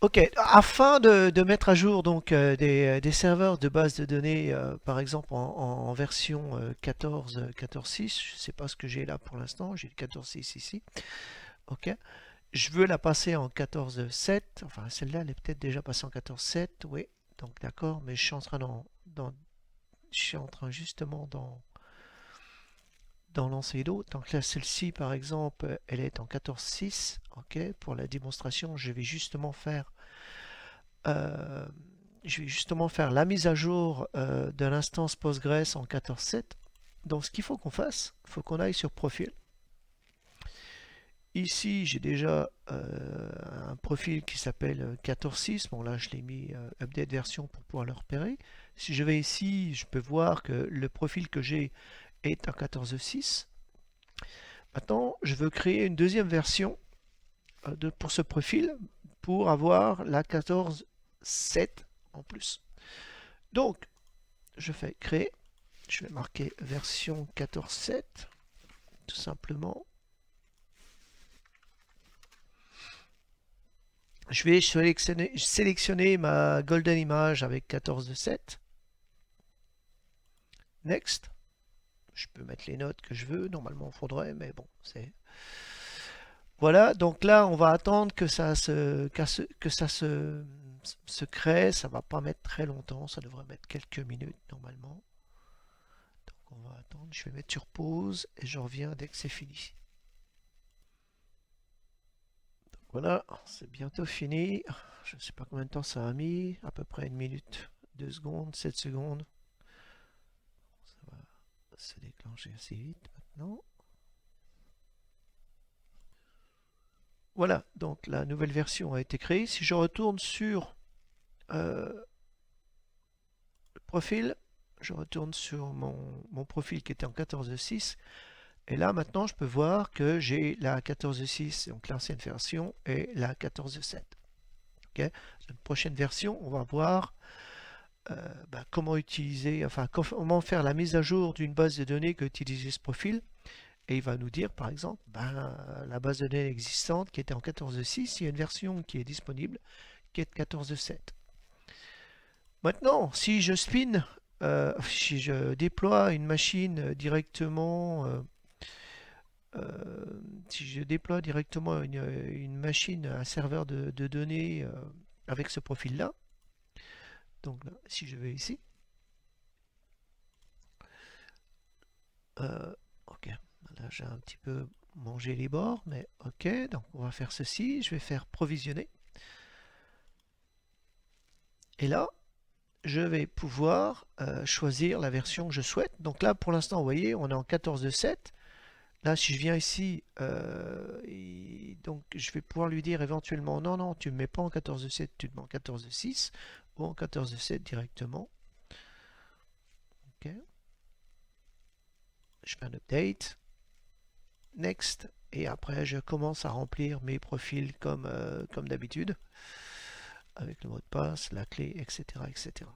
Ok, afin de mettre à jour donc des serveurs de base de données, par exemple en version 14, 14.6, je ne sais pas ce que j'ai là pour l'instant, j'ai le 14.6 ici. Ok, je veux la passer en 14.7, enfin celle-là elle est peut-être déjà passée en 14.7, oui, donc d'accord, mais je suis en train je suis en train justement d'en lancer d'autres. Donc là celle-ci par exemple, elle est en 14.6, ok, pour la démonstration euh, je vais justement faire la mise à jour de l'instance Postgres en 14.7. Donc ce qu'il faut qu'on fasse, il faut qu'on aille sur profil. Ici, j'ai déjà un profil qui s'appelle 14.6. Bon, là, je l'ai mis update version pour pouvoir le repérer. Si je vais ici, je peux voir que le profil que j'ai est en 14.6. Maintenant, je veux créer une deuxième version pour ce profil pour avoir la 14.7 en plus. Donc, je fais créer. Je vais marquer version 14.7, tout simplement. Je vais sélectionner ma golden image avec 14.7. Next. Je peux mettre les notes que je veux. Normalement, il faudrait, mais bon, c'est... Voilà, donc là, on va attendre que se crée. Ça va pas mettre très longtemps. Ça devrait mettre quelques minutes, normalement. Donc, on va attendre. Je vais mettre sur pause et je reviens dès que c'est fini. Voilà, c'est bientôt fini. Je ne sais pas combien de temps ça a mis. À peu près 1 minute, 2 secondes, 7 secondes. Ça va se déclencher assez vite maintenant. Voilà, donc la nouvelle version a été créée. Si je retourne sur le profil, je retourne sur mon profil qui était en 14.6. Et là, maintenant, je peux voir que j'ai la 14.6, donc l'ancienne version, et la 14.7. Okay. Une prochaine version, on va voir comment utiliser, enfin comment faire la mise à jour d'une base de données que utiliser ce profil. Et il va nous dire par exemple, la base de données existante qui était en 14.6, il y a une version qui est disponible qui est de 14.7. Maintenant, si je spin, si je déploie une machine directement, si je déploie directement une machine, un serveur de données avec ce profil-là, donc là, si je vais ici, ok, là j'ai un petit peu mangé les bords, mais ok, donc on va faire ceci, je vais faire provisionner. Et là, je vais pouvoir choisir la version que je souhaite. Donc là, pour l'instant, vous voyez, on est en 14.7. Là, si je viens ici, donc je vais pouvoir lui dire éventuellement, non, non, tu ne me mets pas en 14.7, tu te mets en 14.6 ou en 14.7 directement. Ok. Je fais un update. Next. Et après, je commence à remplir mes profils comme d'habitude, avec le mot de passe, la clé, etc., etc.